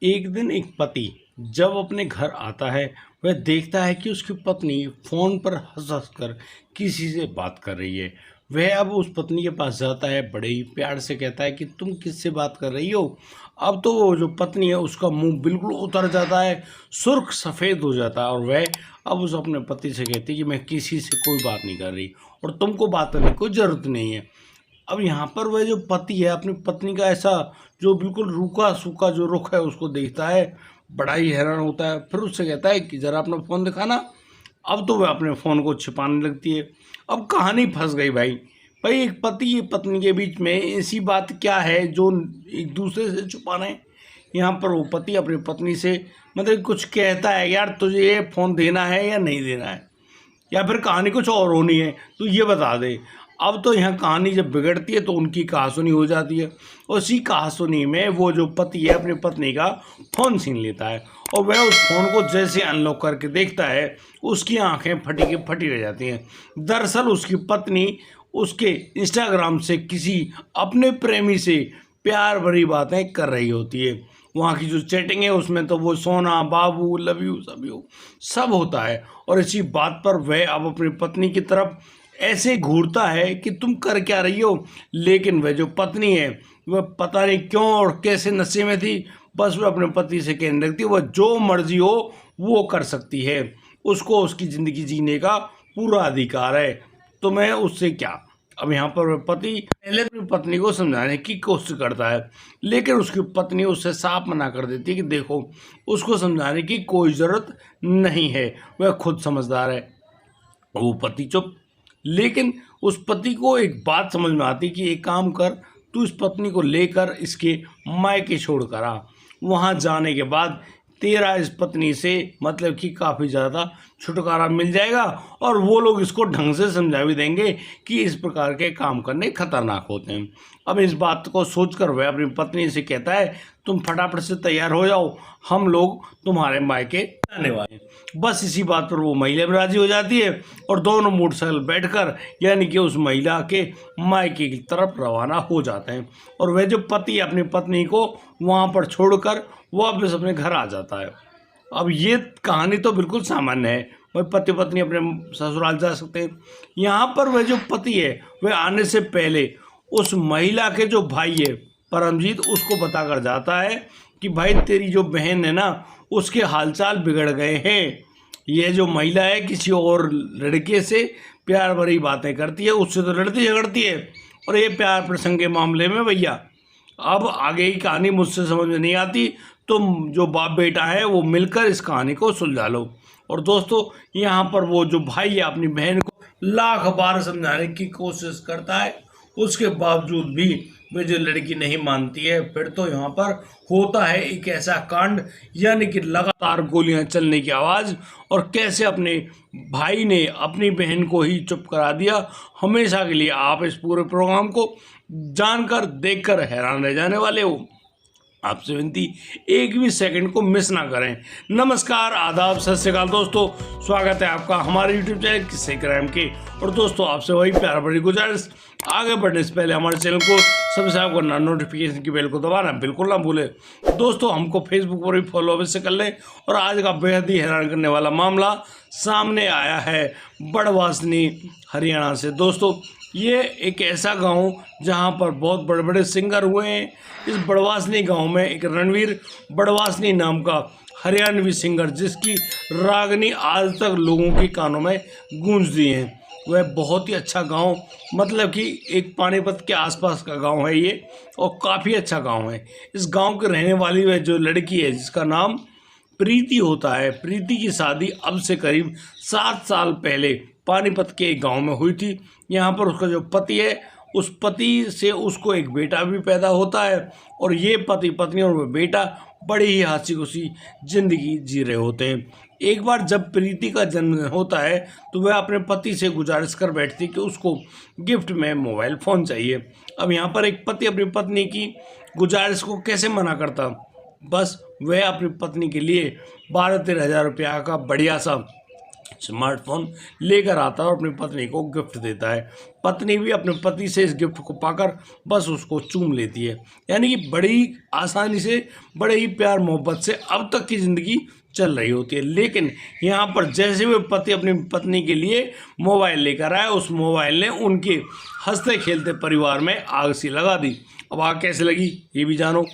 एक दिन एक पति जब अपने घर आता है, वह देखता है कि उसकी पत्नी फोन पर हंस हंस कर किसी से बात कर रही है। वह अब उस पत्नी के पास जाता है, बड़े ही प्यार से कहता है कि तुम किससे बात कर रही हो। अब तो वो जो पत्नी है उसका मुंह बिल्कुल उतर जाता है, सुर्ख सफ़ेद हो जाता है और वह अब उस अपने पति से कहती है कि मैं किसी से कोई बात नहीं कर रही और तुमको बात करने की कोई ज़रूरत नहीं है। अब यहाँ पर वह जो पति है अपनी पत्नी का ऐसा जो बिल्कुल रूखा सूखा जो रुख है उसको देखता है, बड़ा ही हैरान होता है। फिर उससे कहता है कि ज़रा अपना फ़ोन दिखाना। अब तो वह अपने फ़ोन को छिपाने लगती है। अब कहानी फंस गई भाई। भाई एक पति पत्नी के बीच में ऐसी बात क्या है जो एक दूसरे से छुपाना है। यहाँ पर वो पति अपनी पत्नी से मतलब कुछ कहता है, यार तुझे ये फ़ोन देना है या नहीं देना है, या फिर कहानी कुछ और होनी है तो ये बता दे। अब तो यहाँ कहानी जब बिगड़ती है तो उनकी कहासुनी हो जाती है। उसी कहासुनी में वो जो पति है अपनी पत्नी का फ़ोन छीन लेता है और वह उस फ़ोन को जैसे अनलॉक करके देखता है, उसकी आंखें फटी की फटी रह जाती हैं। दरअसल उसकी पत्नी उसके इंस्टाग्राम से किसी अपने प्रेमी से प्यार भरी बातें कर रही होती है। वहाँ की जो चैटिंग है उसमें तो वो सोना बाबू लव यू सब होता है। और इसी बात पर वह अब अपनी पत्नी की तरफ ऐसे घूरता है कि तुम कर क्या रही हो। लेकिन वह जो पत्नी है वह पता नहीं क्यों और कैसे नशे में थी, बस वह अपने पति से कहने लगती है वह जो मर्जी हो वो कर सकती है, उसको उसकी ज़िंदगी जीने का पूरा अधिकार है, तो मैं उससे क्या। अब यहाँ पर वह पति पहले अपनी पत्नी को समझाने की कोशिश करता है, लेकिन उसकी पत्नी उससे साफ मना कर देती है कि देखो उसको समझाने की कोई ज़रूरत नहीं है, वह खुद समझदार है। वो पति चुप। लेकिन उस पति को एक बात समझ में आती कि एक काम कर, तू इस पत्नी को लेकर इसके मायके छोड़ कर आ। वहाँ जाने के बाद तेरा इस पत्नी से मतलब कि काफ़ी ज़्यादा छुटकारा मिल जाएगा और वो लोग इसको ढंग से समझा भी देंगे कि इस प्रकार के काम करने खतरनाक होते हैं। अब इस बात को सोचकर वह अपनी पत्नी से कहता है तुम फटाफट से तैयार हो जाओ, हम लोग तुम्हारे मायके आने वाले हैं। बस इसी बात पर वो महिला भी राजी हो जाती है और दोनों मोटरसाइकिल बैठकर यानी कि उस महिला के मायके की तरफ रवाना हो जाते हैं और वह जो पति अपनी पत्नी को वहाँ पर छोड़कर वापस अपने घर आ जाता है। अब ये कहानी तो बिल्कुल सामान्य है, वह पति पत्नी अपने ससुराल जा सकते हैं। यहाँ पर वह जो पति है वह आने से पहले उस महिला के जो भाई है परमजीत उसको बता कर जाता है कि भाई तेरी जो बहन है ना उसके हालचाल बिगड़ गए हैं। यह जो महिला है किसी और लड़के से प्यार भरी बातें करती है, उससे तो लड़ती झगड़ती है और ये प्यार प्रसंग के मामले में भैया अब आगे की कहानी मुझसे समझ में नहीं आती। तुम जो बाप बेटा है वो मिलकर इस कहानी को सुलझा लो। और दोस्तों यहाँ पर वो जो भाई है अपनी बहन को लाख बार समझाने की कोशिश करता है, उसके बावजूद भी वे जो लड़की नहीं मानती है। फिर तो यहाँ पर होता है एक ऐसा कांड यानी कि लगातार गोलियां चलने की आवाज़ और कैसे अपने भाई ने अपनी बहन को ही चुप करा दिया। हमेशा के लिए आप इस पूरे प्रोग्राम को जानकर देखकर हैरान रह जाने वाले हो। आपसे विनती एक भी सेकंड को मिस ना करें। नमस्कार, आदाब, सत श्री अकाल दोस्तों, स्वागत है आपका हमारे यूट्यूब चैनल किस्से क्राइम के। और दोस्तों आपसे वही प्यार भरी गुजारिश, आगे बढ़ने से पहले हमारे चैनल को सब्सक्राइब करना, नोटिफिकेशन की बेल को दबाना बिल्कुल ना भूलें। दोस्तों हमको फेसबुक पर भी फॉलो अवश्य कर लें। और आज का बेहद ही हैरान करने वाला मामला सामने आया है बड़वासनी हरियाणा से। दोस्तों ये एक ऐसा गांव जहां पर बहुत बड़े बड़े सिंगर हुए हैं। इस बड़वासनी गांव में एक रणवीर बड़वासनी नाम का हरियाणवी सिंगर जिसकी रागनी आज तक लोगों के कानों में गूंजती हैं। वह बहुत ही अच्छा गांव मतलब कि एक पानीपत के आसपास का गांव है ये और काफ़ी अच्छा गांव है। इस गांव के रहने वाली वह जो लड़की है जिसका नाम प्रीति होता है, प्रीति की शादी अब से करीब 7 साल पहले पानीपत के एक गांव में हुई थी। यहाँ पर उसका जो पति है उस पति से उसको एक बेटा भी पैदा होता है और ये पति पत्नी और वह बेटा बड़ी ही हंसी खुशी जिंदगी जी रहे होते हैं। एक बार जब प्रीति का जन्म होता है तो वह अपने पति से गुजारिश कर बैठती कि उसको गिफ्ट में मोबाइल फ़ोन चाहिए। अब यहाँ पर एक पति अपनी पत्नी की गुजारिश को कैसे मना करता, बस वह अपनी पत्नी के लिए 12-13 हज़ार रुपया का बढ़िया सा स्मार्टफोन लेकर आता है और अपनी पत्नी को गिफ्ट देता है। पत्नी भी अपने पति से इस गिफ्ट को पाकर बस उसको चूम लेती है। यानी कि बड़ी आसानी से, बड़े ही प्यार मोहब्बत से अब तक की ज़िंदगी चल रही होती है। लेकिन यहाँ पर जैसे वो पति अपनी पत्नी के लिए मोबाइल लेकर आए, उस मोबाइल ने उनके हंसते खेलते परिवार में आग सी लगा दी। अब आग कैसे लगी ये भी जानो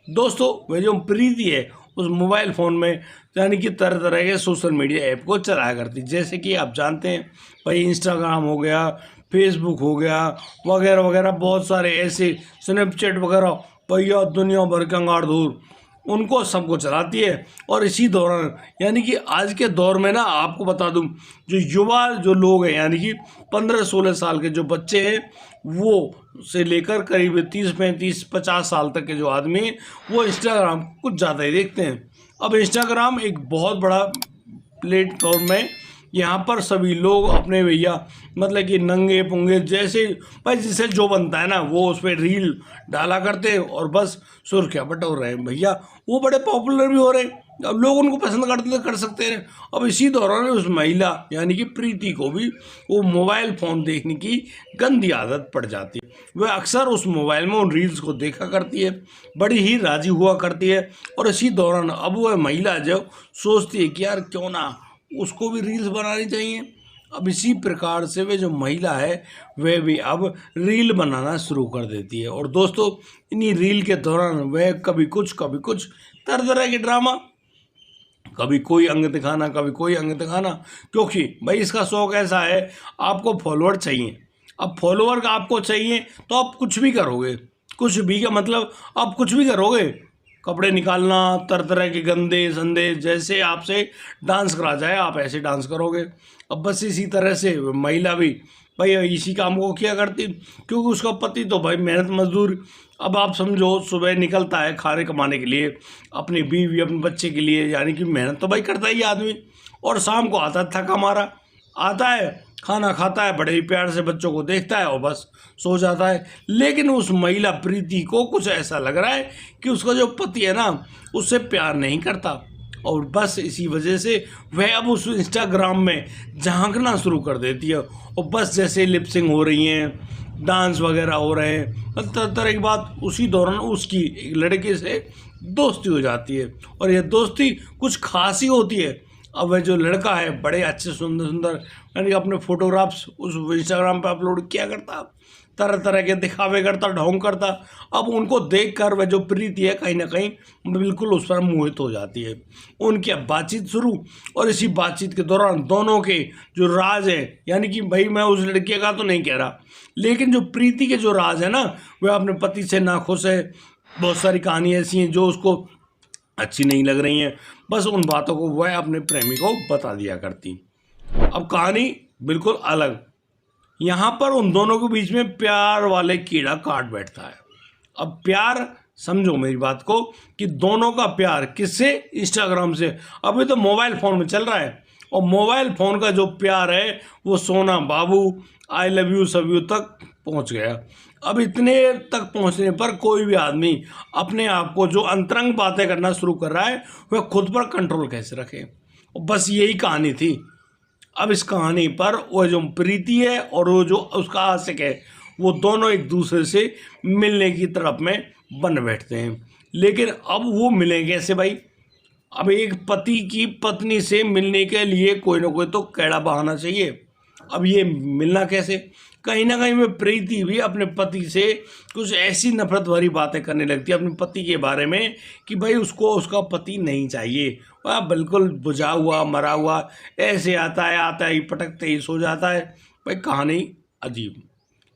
दोस्तों। वह जो प्रीति है उस मोबाइल फ़ोन में यानी कि तरह तरह के सोशल मीडिया ऐप को चलाया करती, जैसे कि आप जानते हैं भाई इंस्टाग्राम हो गया, फेसबुक हो गया, वगैरह वगैरह बहुत सारे ऐसे, स्नैपचैट वगैरह, भैया दुनिया भर के अंगार दूर उनको सबको चलाती है। और इसी दौरान यानी कि आज के दौर में ना आपको बता दूं, जो युवा जो लोग हैं यानी कि 15-16 साल के जो बच्चे हैं वो से लेकर करीब 30-35-50 साल तक के जो आदमी हैं वो इंस्टाग्राम कुछ ज़्यादा ही देखते हैं। अब इंस्टाग्राम एक बहुत बड़ा प्लेटफॉर्म है। यहाँ पर सभी लोग अपने भैया मतलब कि नंगे पुंगे जैसे भाई जिससे जो बनता है ना वो उस पर रील डाला करते हैं और बस सुर्खियाँ बटोर रहे हैं भैया। वो बड़े पॉपुलर भी हो रहे हैं, अब लोग उनको पसंद करते तो कर सकते हैं। अब इसी दौरान उस महिला यानी कि प्रीति को भी वो मोबाइल फ़ोन देखने की गंदी आदत पड़ जाती है। वह अक्सर उस मोबाइल में उन रील्स को देखा करती है, बड़ी ही राजी हुआ करती है। और इसी दौरान अब वह महिला जब सोचती है कि यार क्यों ना उसको भी रील्स बनानी चाहिए। अब इसी प्रकार से वे जो महिला है वह भी अब रील बनाना शुरू कर देती है। और दोस्तों इन्हीं रील के दौरान वह कभी कुछ तरह तरह के ड्रामा, कभी कोई अंग दिखाना, कभी कोई अंग दिखाना, क्योंकि भाई इसका शौक ऐसा है आपको फॉलोअर चाहिए। अब फॉलोअर का आपको चाहिए तो आप कुछ भी करोगे, कुछ भी का मतलब आप कुछ भी करोगे, कपड़े निकालना, तरह तरह के गंदे संदे, जैसे आपसे डांस करा जाए आप ऐसे डांस करोगे। अब बस इसी तरह से महिला भी भाई इसी काम को किया करती, क्योंकि उसका पति तो भाई मेहनत मजदूर, अब आप समझो सुबह निकलता है खाने कमाने के लिए, अपनी बीवी अपने बच्चे के लिए, यानी कि मेहनत तो भाई करता ही आदमी, और शाम को आता है थका मारा, आता है खाना खाता है, बड़े ही प्यार से बच्चों को देखता है और बस सो जाता है। लेकिन उस महिला प्रीति को कुछ ऐसा लग रहा है कि उसका जो पति है ना उससे प्यार नहीं करता, और बस इसी वजह से वह अब उस इंस्टाग्राम में झांकना शुरू कर देती है। और बस जैसे लिपसिंग हो रही हैं, डांस वगैरह हो रहे हैं, तरह तरह की बात, उसी दौरान उसकी एक लड़के से दोस्ती हो जाती है और यह दोस्ती कुछ खास ही होती है। अब वह जो लड़का है बड़े अच्छे सुंदर सुंदर यानी अपने फोटोग्राफ्स उस इंस्टाग्राम पे अपलोड किया करता, तरह तरह के दिखावे करता, ढोंग करता। अब उनको देखकर वह जो प्रीति है कहीं ना कहीं बिल्कुल उस पर मोहित हो जाती है। उनकी अब बातचीत शुरू, और इसी बातचीत के दौरान दोनों के जो राज है, यानी कि भाई मैं उस लड़के का तो नहीं कह रहा, लेकिन जो प्रीति के जो राज है ना वह अपने पति से नाखुश है। बहुत सारी कहानी ऐसी हैं जो उसको अच्छी नहीं लग रही हैं, बस उन बातों को वह अपने प्रेमी को बता दिया करती। अब कहानी बिल्कुल अलग, यहाँ पर उन दोनों के बीच में प्यार वाले कीड़ा काट बैठता है। अब प्यार समझो मेरी बात को कि दोनों का प्यार किससे, इंस्टाग्राम से। अभी तो मोबाइल फ़ोन में चल रहा है, और मोबाइल फ़ोन का जो प्यार है वो सोना बाबू आई लव यू सब यू तक पहुँच गया। अब इतने तक पहुँचने पर कोई भी आदमी अपने आप को जो अंतरंग बातें करना शुरू कर रहा है वह खुद पर कंट्रोल कैसे रखे, बस यही कहानी थी। अब इस कहानी पर वो जो प्रीति है और वो जो उसका आशिक है वो दोनों एक दूसरे से मिलने की तरफ में बन बैठते हैं। लेकिन अब वो मिलेंगे कैसे भाई? अब एक पति की पत्नी से मिलने के लिए कोई ना कोई तो कैड़ा बहाना चाहिए। अब ये मिलना कैसे? कहीं ना कहीं में प्रीति भी अपने पति से कुछ ऐसी नफरत भरी बातें करने लगती है अपने पति के बारे में कि भाई उसको उसका पति नहीं चाहिए, वह बिल्कुल बुझा हुआ मरा हुआ ऐसे आता ही पटकते ही सो जाता है। भाई कहानी अजीब।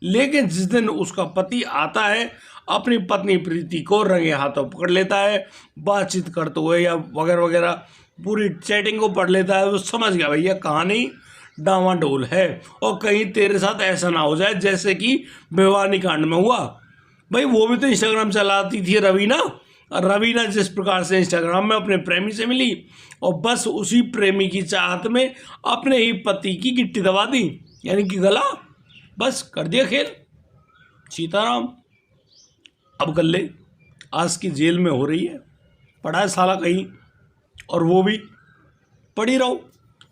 लेकिन जिस दिन उसका पति आता है अपनी पत्नी प्रीति को रंगे हाथों पकड़ लेता है, बातचीत करते हुए या वगैरह वगैरह पूरी चैटिंग को पढ़ लेता है, वो समझ गया भैया कहानी डामाडोल है, और कहीं तेरे साथ ऐसा ना हो जाए जैसे कि भिवानी कांड में हुआ। भाई वो भी तो इंस्टाग्राम चलाती थी रवीना, और रवीना जिस प्रकार से इंस्टाग्राम में अपने प्रेमी से मिली और बस उसी प्रेमी की चाहत में अपने ही पति की गिट्टी दबा दी, यानी कि गला, बस कर दिया खेल, सीताराम। अब गल्ले आज की जेल में हो रही है, पड़ा है साला कहीं, और वो भी पड़ी रहो।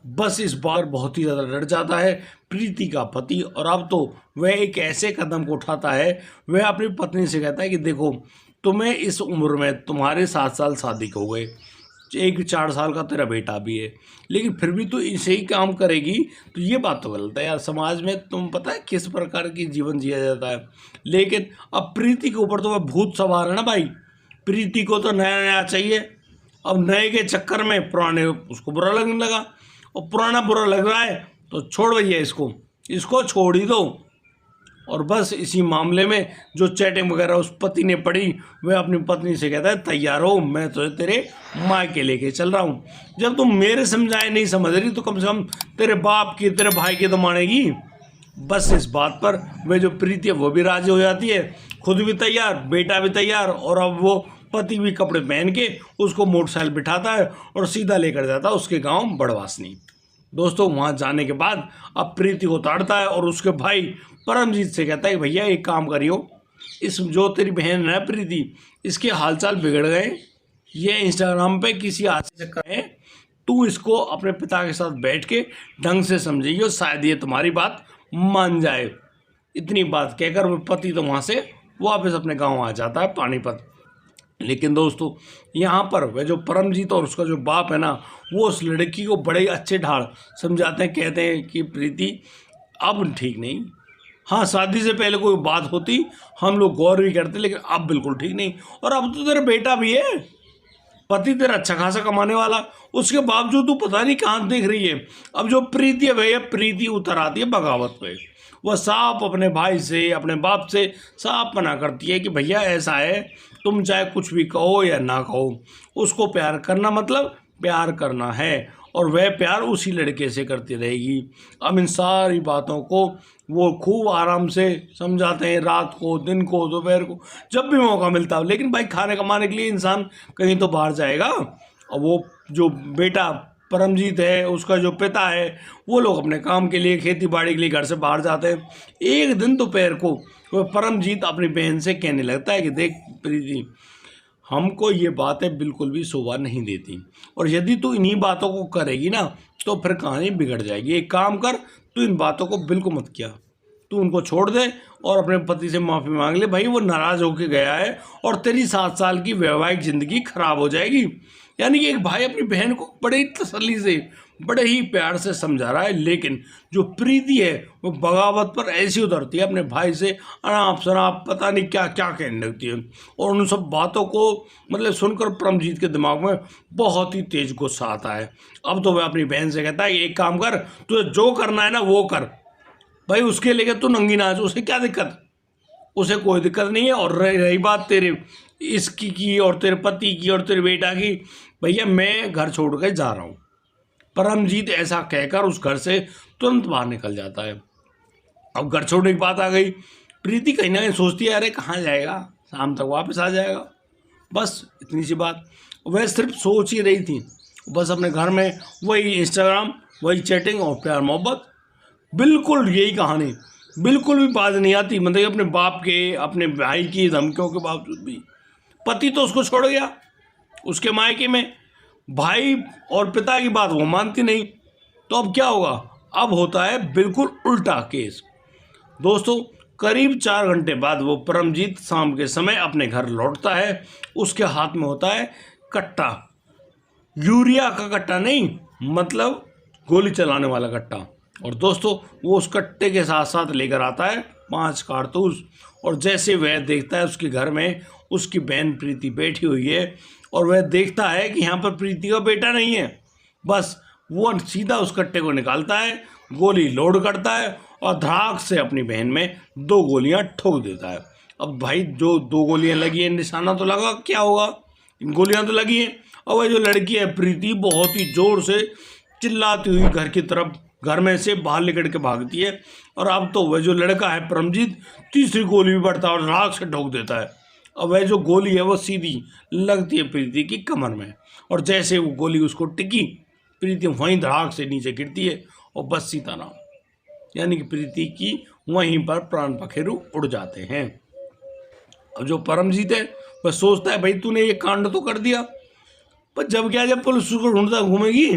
बस इस बार बहुत ही ज़्यादा डर जाता है प्रीति का पति, और अब तो वह एक ऐसे कदम को उठाता है। वह अपनी पत्नी से कहता है कि देखो, तुम्हें इस उम्र में तुम्हारे 7 साल शादी को हो गए, एक 4 साल का तेरा बेटा भी है, लेकिन फिर भी तू इसे ही काम करेगी, तो ये बात तो गलत है यार। समाज में तुम पता है किस प्रकार की जीवन जिया जाता है। लेकिन अब प्रीति के ऊपर तो वह भूत सवार है ना भाई। प्रीति को तो नया नया चाहिए। अब नए के चक्कर में पुराने उसको बुरा लगने लगा, और पुराना बुरा लग रहा है तो छोड़ भैया इसको, इसको छोड़ ही दो। और बस इसी मामले में जो चैटिंग वगैरह उस पति ने पढ़ी, वह अपनी पत्नी से कहता है तैयार हो, मैं तो तेरे मायके लेके चल रहा हूँ। जब तुम मेरे समझाए नहीं समझ रही तो कम से कम तेरे बाप की, तेरे भाई की तो मानेगी। बस इस बात पर वह जो प्रीति है वो भी राजी हो जाती है, खुद भी तैयार, बेटा भी तैयार, और अब वो पति भी कपड़े पहन के उसको मोटरसाइकिल बिठाता है और सीधा लेकर जाता है उसके गांव बड़वासनी। दोस्तों वहां जाने के बाद अब प्रीति को ताड़ता है और उसके भाई परमजीत से कहता है कि भैया एक काम करियो, इस जो तेरी बहन है प्रीति, इसके हालचाल बिगड़ गए, ये इंस्टाग्राम पे किसी आदमी से कहे, तू इसको अपने पिता के साथ बैठ के ढंग से समझियो, शायद ये तुम्हारी बात मान जाए। इतनी बात कहकर वो पति तो वहाँ से वापस अपने गांव आ जाता है पानीपत। लेकिन दोस्तों यहाँ पर वह जो परमजीत और उसका जो बाप है ना, वो उस लड़की को बड़े अच्छे ढाल समझाते हैं, कहते हैं कि प्रीति अब ठीक नहीं, हाँ शादी से पहले कोई बात होती हम लोग गौर भी करते, लेकिन अब बिल्कुल ठीक नहीं। और अब तो तेरा बेटा भी है, पति तेरा अच्छा खासा कमाने वाला, उसके बावजूद तू पता नहीं कहाँ देख रही है। अब जो प्रीति है भैया, प्रीति उतर आती है बगावत पे। वह साफ अपने भाई से, अपने बाप से साफ मना करती है कि भैया ऐसा है, तुम चाहे कुछ भी कहो या ना कहो, उसको प्यार करना मतलब प्यार करना है, और वह प्यार उसी लड़के से करती रहेगी। अब इन सारी बातों को वो खूब आराम से समझाते हैं, रात को, दिन को, दोपहर को, जब भी मौका मिलता हो। लेकिन भाई खाने कमाने के लिए इंसान कहीं तो बाहर जाएगा, और वो जो बेटा परमजीत है, उसका जो पिता है, वो लोग अपने काम के लिए, खेती बाड़ी के लिए घर से बाहर जाते हैं। एक दिन दोपहर को वह परमजीत अपनी बहन से कहने लगता है कि देख प्रीति, हमको ये बातें बिल्कुल भी शोभा नहीं देती, और यदि तू इन्हीं बातों को करेगी ना तो फिर कहानी बिगड़ जाएगी। एक काम कर, तू इन बातों को बिल्कुल मत किया, तू उनको छोड़ दे और अपने पति से माफ़ी मांग ले। भाई वो नाराज़ होकर गया है और तेरी 7 साल की वैवाहिक ज़िंदगी खराब हो जाएगी। यानी कि एक भाई अपनी बहन को बड़े ही तसल्ली से, बड़े ही प्यार से समझा रहा है, लेकिन जो प्रीति है वो बगावत पर ऐसी उतरती है, अपने भाई से अनाप शनाप पता नहीं क्या क्या कहने लगती है। और उन सब बातों को मतलब सुनकर परमजीत के दिमाग में बहुत ही तेज गुस्सा आता है। अब तो वह अपनी बहन से कहता है एक काम कर, तुझे जो करना है ना वो कर भाई, उसके लेके तू नंगी नाच, उसे क्या दिक्कत, उसे कोई दिक्कत नहीं है। और रही बात तेरे इसकी की और तेरे पति की और तेरे बेटा की, भैया मैं घर छोड़ कर जा रहा हूँ। परमजीत ऐसा कहकर उस घर से तुरंत बाहर निकल जाता है। अब घर छोड़ने की बात आ गई, प्रीति कहीं ना कहीं सोचती है अरे कहाँ जाएगा, शाम तक वापस आ जाएगा, बस इतनी सी बात। वह सिर्फ सोच ही रही थी, बस अपने घर में वही इंस्टाग्राम, वही चैटिंग और प्यार मोहब्बत, बिल्कुल यही कहानी, बिल्कुल भी बात नहीं आती। मतलब अपने बाप के, अपने भाई की धमकियों के बावजूद भी पति तो उसको छोड़ गया उसके मायके में, भाई और पिता की बात वो मानती नहीं। तो अब क्या होगा, अब होता है बिल्कुल उल्टा केस। दोस्तों करीब 4 घंटे बाद वो परमजीत शाम के समय अपने घर लौटता है। उसके हाथ में होता है कट्टा, यूरिया का कट्टा नहीं, मतलब गोली चलाने वाला कट्टा। और दोस्तों वो उस कट्टे के साथ साथ लेकर आता है 5 कारतूस। और जैसे वह देखता है उसके घर में उसकी बहन प्रीति बैठी हुई है, और वह देखता है कि यहाँ पर प्रीति का बेटा नहीं है, बस वो सीधा उस कट्टे को निकालता है, गोली लोड करता है और धड़ाक से अपनी बहन में 2 गोलियां ठोक देता है। अब भाई जो 2 गोलियां लगी है, निशाना तो लगा, क्या होगा, गोलियां तो लगी हैं। और वह जो लड़की है प्रीति बहुत ही जोर से चिल्लाती हुई घर की तरफ, घर में से बाहर निकल के भागती है। और अब तो वह जो लड़का है परमजीत तीसरी गोली भी बढ़ता है और धड़ाक से ठोक देता है। और वह जो गोली है वो सीधी लगती है प्रीति की कमर में, और जैसे वो गोली उसको टिकी, प्रीति वहीं धड़ाक से नीचे गिरती है और बस सीताराम, यानी कि प्रीति की वहीं पर प्राण पखेरु उड़ जाते हैं। अब जो परमजीत है वह सोचता है भाई तूने ये कांड तो कर दिया, पर जब क्या, जब पुलिस उसको ढूंढता घूमेगी,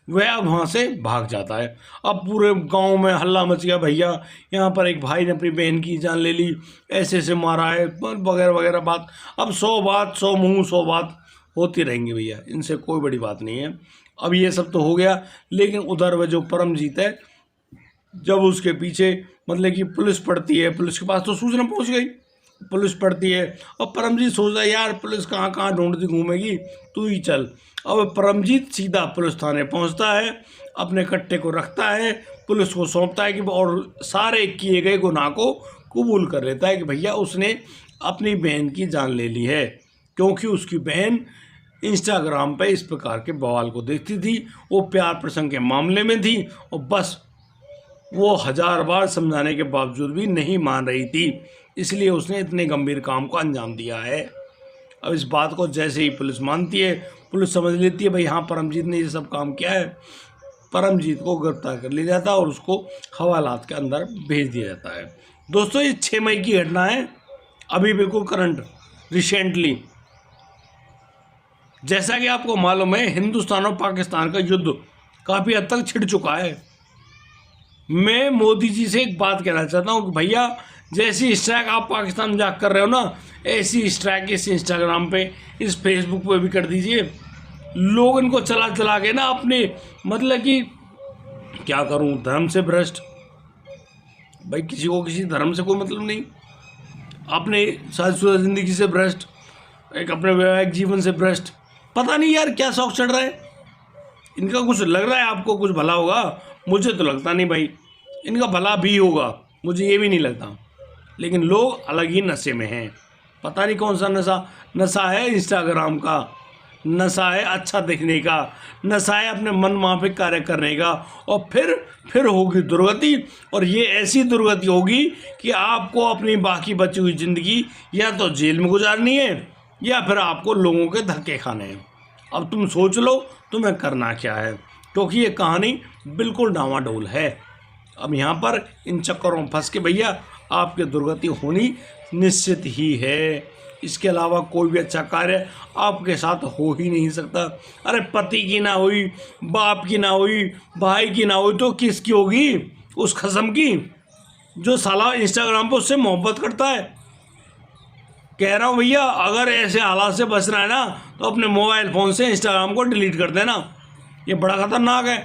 वह अब वहाँ से भाग जाता है। अब पूरे गांव में हल्ला मच गया, भैया यहाँ पर एक भाई ने अपनी बहन की जान ले ली, ऐसे ऐसे मारा है, वगैरह वगैरह बात। अब 100 बात 100 मुँह 100 बात होती रहेंगी भैया, इनसे कोई बड़ी बात नहीं है। अब ये सब तो हो गया, लेकिन उधर वह जो परमजीत है, जब उसके पीछे मतलब कि पुलिस पड़ती है, पुलिस के पास तो सूचना पहुंच गई, पुलिस पड़ती है, और परमजीत सोचता है यार पुलिस कहाँ कहाँ ढूंढती घूमेगी, तू ही चल। अब परमजीत सीधा पुलिस थाने पहुंचता है, अपने कट्टे को रखता है, पुलिस को सौंपता है कि और सारे किए गए गुनाह को कबूल कर लेता है कि भैया उसने अपनी बहन की जान ले ली है, क्योंकि उसकी बहन इंस्टाग्राम पे इस प्रकार के बवाल को देखती थी, वो प्यार प्रसंग के मामले में थी, और बस वो 1000 बार समझाने के बावजूद भी नहीं मान रही थी, इसलिए उसने इतने गंभीर काम को अंजाम दिया है। अब इस बात को जैसे ही पुलिस मानती है, पुलिस समझ लेती है भाई हाँ परमजीत ने ये सब काम किया है, परमजीत को गिरफ्तार कर लिया जाता है और उसको हवालात के अंदर भेज दिया जाता है। दोस्तों ये 6 मई की घटना है, अभी बिल्कुल करंट रिसेंटली। जैसा कि आपको मालूम है हिंदुस्तान और पाकिस्तान का युद्ध काफ़ी हद तक छिड़ चुका है। मैं मोदी जी से एक बात कहना चाहता हूँ कि भैया जैसी स्ट्राइक आप पाकिस्तान में जाकर कर रहे हो ना, ऐसी स्ट्राइक इस इंस्टाग्राम पे, इस फेसबुक पे भी कर दीजिए। लोग इनको चला चला के ना अपने मतलब कि क्या करूँ, धर्म से भ्रष्ट, भाई किसी को किसी धर्म से कोई मतलब नहीं, अपने शादीशुदा जिंदगी से भ्रष्ट, एक अपने वैवाहिक जीवन से भ्रष्ट, पता नहीं यार क्या शौक चढ़ रहा है इनका। कुछ लग रहा है आपको कुछ भला होगा, मुझे तो लगता नहीं भाई इनका भला भी होगा, मुझे ये भी नहीं लगता। लेकिन लोग अलग ही नशे में हैं, पता नहीं कौन सा नशा। नशा है इंस्टाग्राम का, नशा है अच्छा दिखने का, नशा है अपने मन माफिक कार्य करने का, और फिर होगी दुर्गति। और ये ऐसी दुर्गति होगी कि आपको अपनी बाकी बची हुई ज़िंदगी या तो जेल में गुजारनी है या फिर आपको लोगों के धक्के खाने हैं। अब तुम सोच लो तुम्हें करना क्या है, क्योंकि ये कहानी बिल्कुल डामाडोल है। अब यहाँ पर इन चक्करों में फंस के भैया आपकी दुर्गति होनी निश्चित ही है। इसके अलावा कोई भी अच्छा कार्य आपके साथ हो ही नहीं सकता। अरे पति की ना हुई, बाप की ना हुई, भाई की ना हुई, तो किसकी होगी? उस खसम की जो साला इंस्टाग्राम पर उससे मोहब्बत करता है। कह रहा हूँ भैया अगर ऐसे हालात से बचना है ना तो अपने मोबाइल फ़ोन से इंस्टाग्राम को डिलीट कर देना, ये बड़ा खतरनाक है।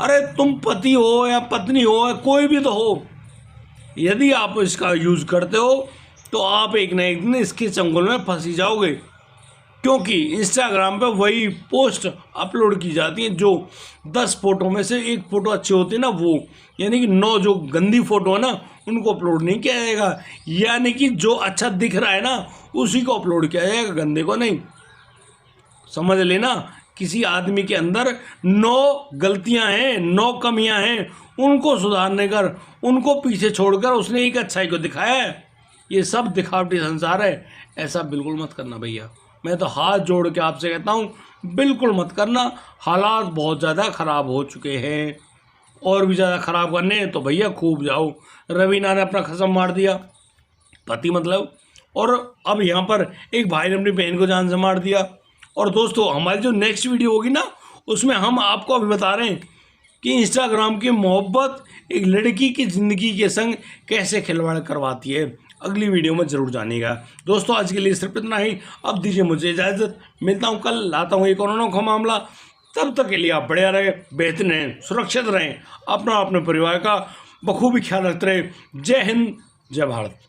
अरे तुम पति हो या पत्नी हो या कोई भी तो हो, यदि आप इसका यूज़ करते हो तो आप एक न एक दिन इसके चंगुल में फंसी जाओगे, क्योंकि इंस्टाग्राम पे वही पोस्ट अपलोड की जाती है जो 10 फोटो में से एक फ़ोटो अच्छी होती है ना, वो यानी कि 9 जो गंदी फ़ोटो है ना उनको अपलोड नहीं किया जाएगा, यानी कि जो अच्छा दिख रहा है ना उसी को अपलोड किया जाएगा, गंदे को नहीं। समझ लेना, किसी आदमी के अंदर 9 गलतियां हैं, 9 कमियां हैं, उनको सुधारने कर, उनको पीछे छोड़कर उसने एक अच्छाई को दिखाया है। ये सब दिखावटी संसार है, ऐसा बिल्कुल मत करना भैया। मैं तो हाथ जोड़ के आपसे कहता हूँ बिल्कुल मत करना। हालात बहुत ज़्यादा ख़राब हो चुके हैं, और भी ज़्यादा ख़राब करने हैं तो भैया खूब जाओ। रवीना ने अपना कसम मार दिया, पति मतलब, और अब यहाँ पर एक भाई ने अपनी बहन को जान से मार दिया। और दोस्तों हमारी जो नेक्स्ट वीडियो होगी ना उसमें हम आपको अभी बता रहे हैं कि इंस्टाग्राम की मोहब्बत एक लड़की की ज़िंदगी के संग कैसे खिलवाड़ करवाती है। अगली वीडियो में ज़रूर जानिएगा। दोस्तों आज के लिए सिर्फ इतना ही, अब दीजिए मुझे इजाज़त, मिलता हूँ कल, लाता हूँ एक और अनोखा मामला। तब तक के लिए आप बढ़िया रहें, बेहतर रहें, सुरक्षित रहें, अपना अपने परिवार का बखूबी ख्याल रखते रहें। जय हिंद, जय भारत।